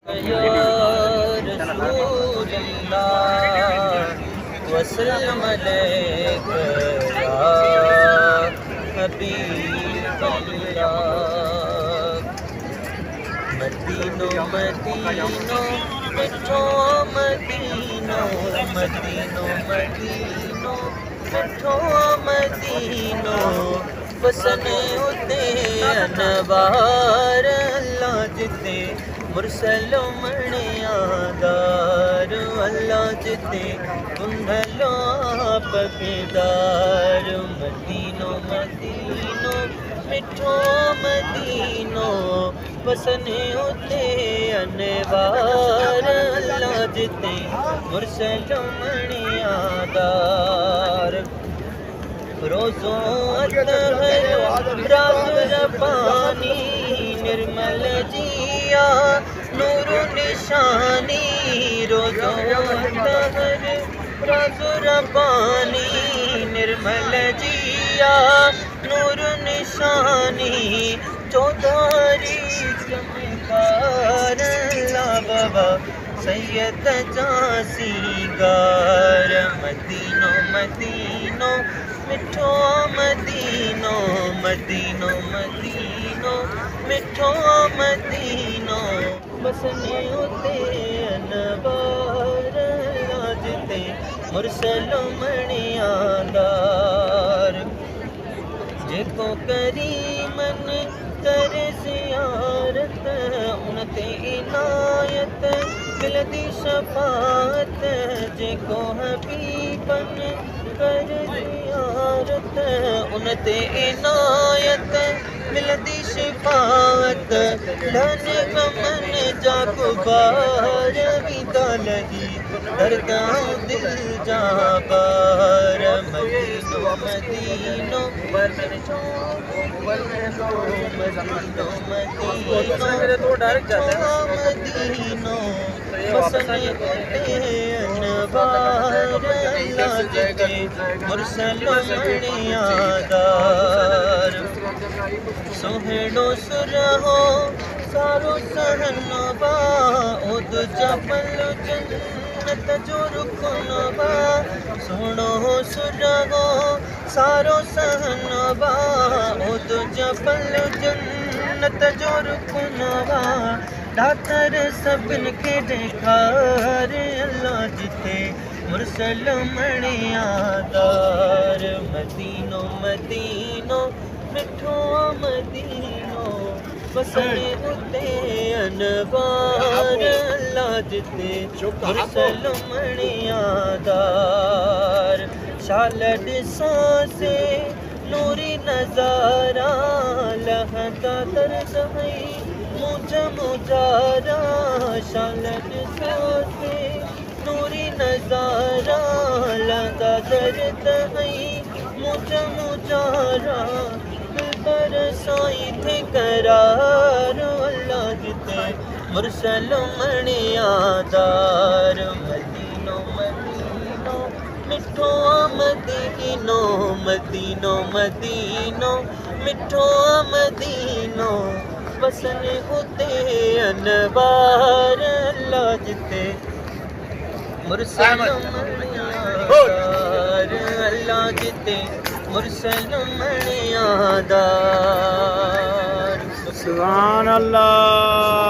या रसूलल्लाह वसल्लम अलैका या हबीबल्लाह। मदीनो मदीनो मिठो मदीनो, मदीनो मदीनो मिठो मदीनो, वसन उते अनवार अल्लाह जिते मुरसलो मणियादार, अल्लाह जिते कुंडलो आप बेदार। मदीनो मदीनो मिठो मदीनो, वसन उते अनवार अल्लाह जिते मुरसलो मणियादार। रोज़ो अतहर राज़ रब्बानी, निर्मल जिया नूर निशानी। रोज़ो अतहर राज़ रब्बानी, निर्मल जिया नूर निशानी। चौधारी चमकार अल्लाह बाबा सैयद जासी गार। मदीनो मदीनो मिठो मदीनो, मदीनो मदीनो मिठो मदीनो, वसने उते अनवार अल्लाह जिते मुरसलो मणियादार। जेको करीमन कर ज़ियारत, उनते इनायत मिलदी शफाअत। जेको हबीबन कर ज़ियारत, उनते इनायत मिलदी शफाअत। धन गमन जा गुबार विदा लगी, दर्दां दिल जा बार। मदीनो मदीनो मदीनो मदीनो, वसन उते अनवार अल्लाह जिते मुरसलो मणियादार। सोहेड़ो सुरहो सारो सहनवा, उद जबल जन्नत जो रुकनवा। सुनो सुरहो सारो सहनवा, उद जबल जन्नत जो रुकनवा। दातर सभिन खे ॾेखार अल्लाह जिते मुरसलो मणियादार। मदीनो मदीनो मिठो मदीनो, वसन उते अनवार अल्लाह जिते मुरसलो मणियादार। शाल ॾिसां से नूरी नज़ारा, लहंदा दर्द है मुझ मुजारा। शाल ॾिसां से नूरी नज़ारा, लहंदा दर्द है मुझ मुजारा। दिलबर साई थे करार अल्लाह जिते मुरसलो मणियादार। मदीनो मदीनो मिठो मदीनो, मदीनो मदीनो मिठो मदीनो, वसन उते अनवार अल्लाह जिते मुरसलो मणियादार। अल्लाह जिते मुरसलो मणियादार। सुभान अल्लाह।